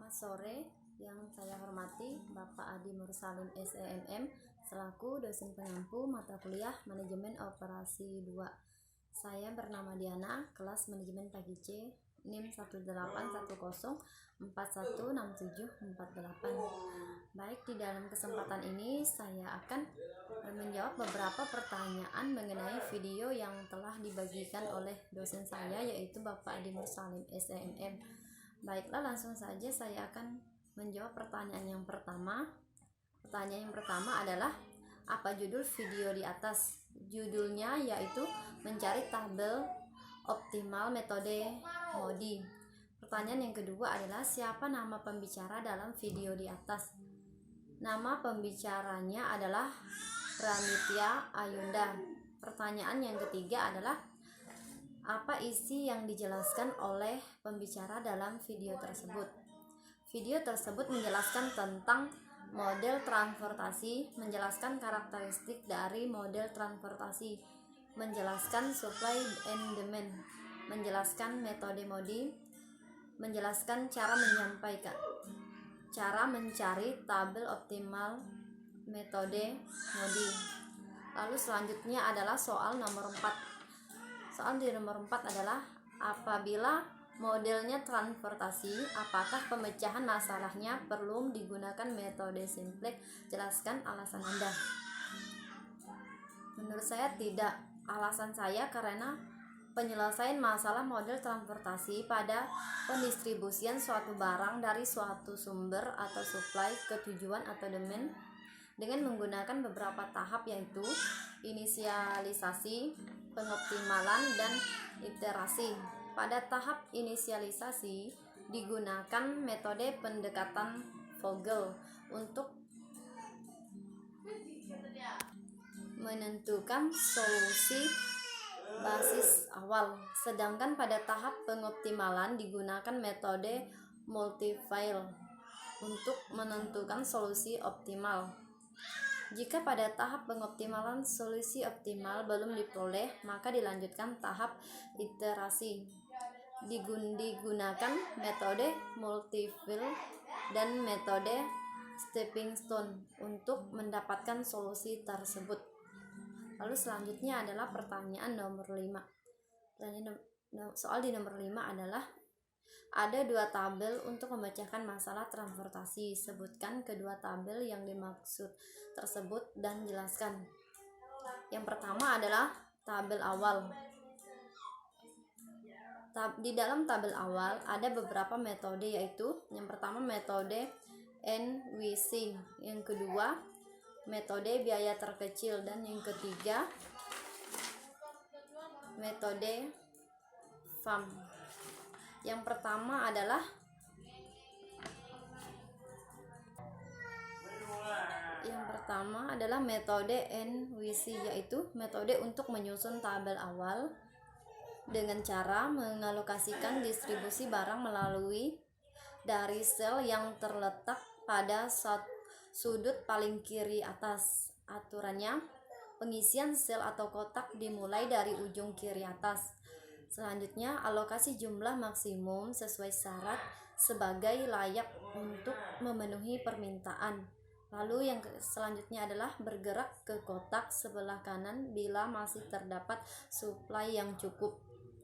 Selamat sore, yang saya hormati Bapak Adi Mursalim SEMM selaku dosen pengampu mata kuliah Manajemen Operasi 2. Saya bernama Diana, kelas Manajemen Pagi C, NIM 181416748. Baik, di dalam kesempatan ini saya akan menjawab beberapa pertanyaan mengenai video yang telah dibagikan oleh dosen saya, yaitu Bapak Adi Mursalim SEMM. Baiklah, langsung saja saya akan menjawab pertanyaan yang pertama. Pertanyaan yang pertama adalah, apa judul video di atas? Judulnya yaitu mencari tabel optimal metode MODI. Pertanyaan yang kedua adalah, siapa nama pembicara dalam video di atas? Nama pembicaranya adalah Ranitya Ayunda. Pertanyaan yang ketiga adalah, apa isi yang dijelaskan oleh pembicara dalam video tersebut? Video tersebut menjelaskan tentang model transportasi, menjelaskan karakteristik dari model transportasi, menjelaskan supply and demand, menjelaskan metode MODI, menjelaskan cara mencari tabel optimal metode MODI. Lalu selanjutnya adalah soal nomor 4. Soal di nomor 4 adalah, apabila modelnya transportasi, apakah pemecahan masalahnya perlu digunakan metode simplex? Jelaskan alasan Anda. Menurut saya tidak. Alasan saya karena penyelesaian masalah model transportasi pada pendistribusian suatu barang dari suatu sumber atau supply ke tujuan atau demand dengan menggunakan beberapa tahap, yaitu inisialisasi, pengoptimalan, dan iterasi. Pada tahap inisialisasi digunakan metode pendekatan Vogel untuk menentukan solusi basis awal, sedangkan pada tahap pengoptimalan digunakan metode multi-file untuk menentukan solusi optimal. Jika pada tahap pengoptimalan solusi optimal belum diperoleh, maka dilanjutkan tahap iterasi. Digunakan metode multi-file dan metode stepping stone untuk mendapatkan solusi tersebut. Lalu selanjutnya adalah pertanyaan nomor 5. Soal di nomor 5 adalah, ada dua tabel untuk memecahkan masalah transportasi. Sebutkan kedua tabel yang dimaksud tersebut dan jelaskan. Yang pertama adalah tabel awal. Di dalam tabel awal ada beberapa metode, yaitu yang pertama metode NWC, yang kedua metode biaya terkecil, dan yang ketiga metode FAM. Yang pertama adalah metode NWC, yaitu metode untuk menyusun tabel awal dengan cara mengalokasikan distribusi barang melalui dari sel yang terletak pada sudut paling kiri atas. Aturannya, pengisian sel atau kotak dimulai dari ujung kiri atas. Selanjutnya, alokasi jumlah maksimum sesuai syarat sebagai layak untuk memenuhi permintaan. Lalu yang selanjutnya adalah bergerak ke kotak sebelah kanan bila masih terdapat supply yang cukup.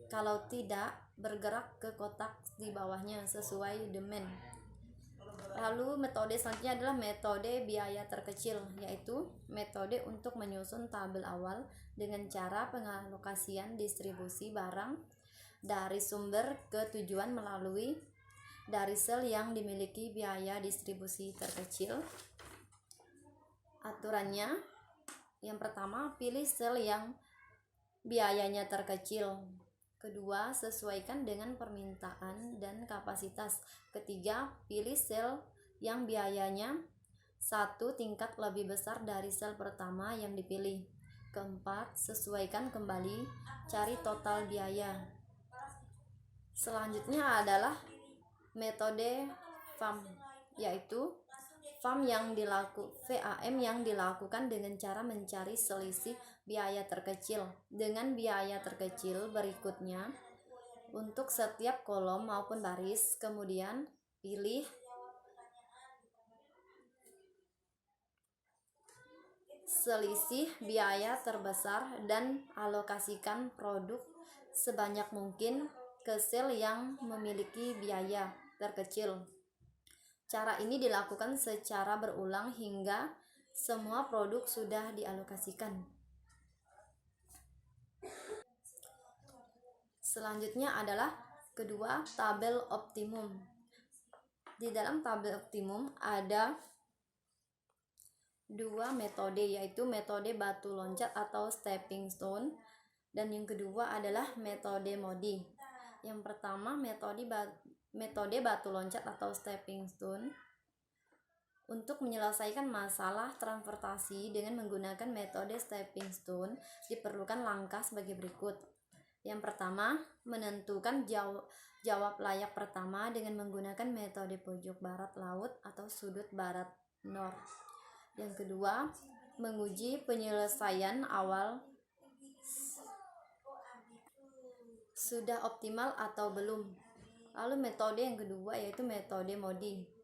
Kalau tidak, bergerak ke kotak di bawahnya sesuai demand. Lalu metode selanjutnya adalah metode biaya terkecil, yaitu metode untuk menyusun tabel awal dengan cara pengalokasian distribusi barang dari sumber ke tujuan melalui dari sel yang dimiliki biaya distribusi terkecil. Aturannya, yang pertama, pilih sel yang biayanya terkecil. Kedua, sesuaikan dengan permintaan dan kapasitas. Ketiga, pilih sel yang biayanya satu tingkat lebih besar dari sel pertama yang dipilih. Keempat, sesuaikan kembali, cari total biaya. Selanjutnya adalah metode FAM, yaitu FAM yang dilakukan dengan cara mencari selisih biaya terkecil dengan biaya terkecil berikutnya untuk setiap kolom maupun baris. Kemudian pilih selisih biaya terbesar dan alokasikan produk sebanyak mungkin ke sel yang memiliki biaya terkecil. Cara ini dilakukan secara berulang hingga semua produk sudah dialokasikan. Selanjutnya adalah kedua, tabel optimum. Di dalam tabel optimum ada dua metode, yaitu metode batu loncat atau stepping stone, dan yang kedua adalah metode MODI. Yang pertama, metode batu loncat atau stepping stone. Untuk menyelesaikan masalah transportasi dengan menggunakan metode stepping stone diperlukan langkah sebagai berikut. Yang pertama, menentukan jawab layak pertama dengan menggunakan metode pojok barat laut atau sudut barat nor. Yang kedua, menguji penyelesaian awal sudah optimal atau belum. Lalu metode yang kedua yaitu metode MODI.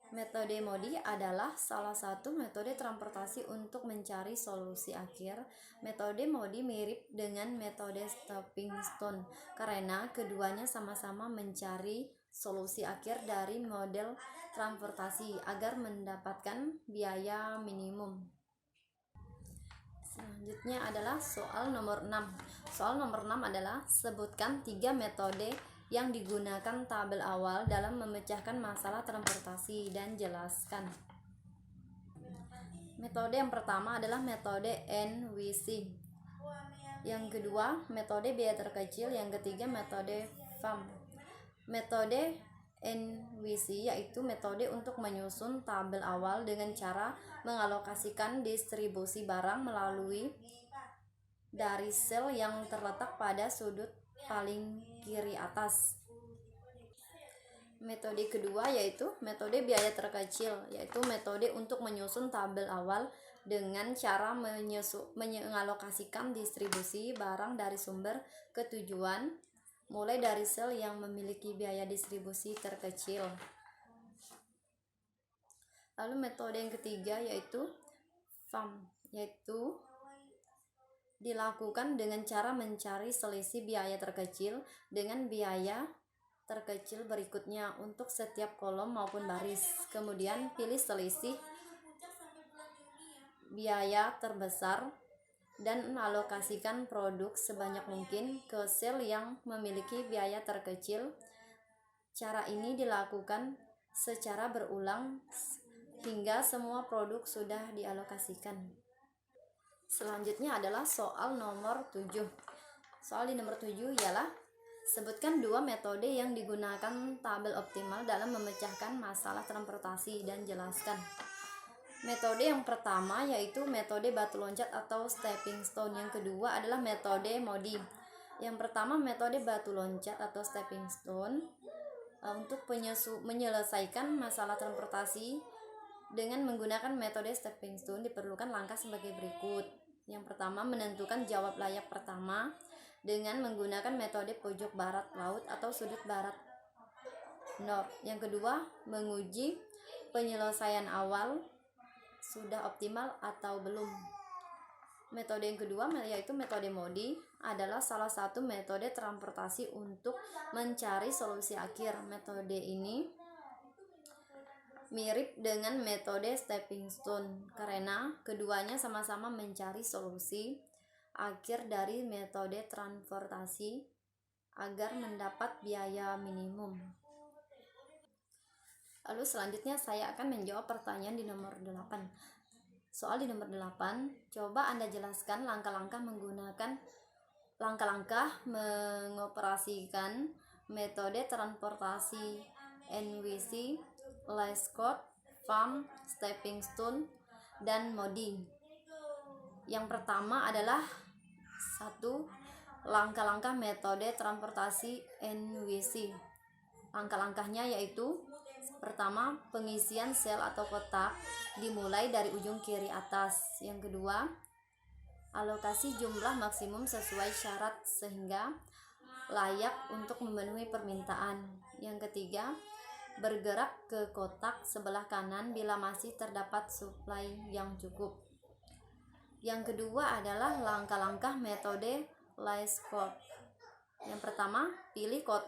Metode MODI adalah salah satu metode transportasi untuk mencari solusi akhir. Metode MODI mirip dengan metode stepping stone karena keduanya sama-sama mencari solusi akhir dari model transportasi agar mendapatkan biaya minimum. Selanjutnya adalah soal nomor 6. Soal nomor 6 adalah sebutkan 3 metode yang digunakan tabel awal dalam memecahkan masalah transportasi dan jelaskan. Metode yang pertama adalah metode NWC. Yang kedua, metode biaya terkecil. Yang ketiga, metode FAM. Metode NWC yaitu metode untuk menyusun tabel awal dengan cara mengalokasikan distribusi barang melalui dari sel yang terletak pada sudut paling kiri atas. Metode kedua yaitu metode biaya terkecil, yaitu metode untuk menyusun tabel awal dengan cara mengalokasikan distribusi barang dari sumber ke tujuan mulai dari sel yang memiliki biaya distribusi terkecil. Lalu metode yang ketiga yaitu FAM, yaitu dilakukan dengan cara mencari selisih biaya terkecil dengan biaya terkecil berikutnya untuk setiap kolom maupun baris. Kemudian pilih selisih biaya terbesar dan alokasikan produk sebanyak mungkin ke sel yang memiliki biaya terkecil. Cara ini dilakukan secara berulang hingga semua produk sudah dialokasikan. Selanjutnya adalah soal nomor 7. Soal di nomor 7 ialah sebutkan 2 metode yang digunakan tabel optimal dalam memecahkan masalah transportasi dan jelaskan. Metode yang pertama yaitu metode batu loncat atau stepping stone. Yang kedua adalah metode MODI. Yang pertama, metode batu loncat atau stepping stone untuk menyelesaikan masalah transportasi dengan menggunakan metode stepping stone diperlukan langkah sebagai berikut. Yang pertama, menentukan jawab layak pertama dengan menggunakan metode pojok barat laut atau sudut barat nor. Yang kedua, menguji penyelesaian awal sudah optimal atau belum. Metode yang kedua yaitu metode MODI adalah salah satu metode transportasi untuk mencari solusi akhir. Metode ini mirip dengan metode stepping stone karena keduanya sama-sama mencari solusi akhir dari metode transportasi agar mendapat biaya minimum. Lalu selanjutnya saya akan menjawab pertanyaan di nomor 8. Soal di nomor 8, coba Anda jelaskan langkah-langkah mengoperasikan metode transportasi NWC, Lescott, FAM, stepping stone, dan MODI. Yang pertama adalah 1. Langkah-langkah metode transportasi NWC. Langkah-langkahnya yaitu pertama, pengisian sel atau kotak dimulai dari ujung kiri atas. Yang kedua, alokasi jumlah maksimum sesuai syarat sehingga layak untuk memenuhi permintaan. Yang ketiga, bergerak ke kotak sebelah kanan bila masih terdapat suplai yang cukup. Yang kedua adalah langkah-langkah metode Liescott. Yang pertama, pilih kotak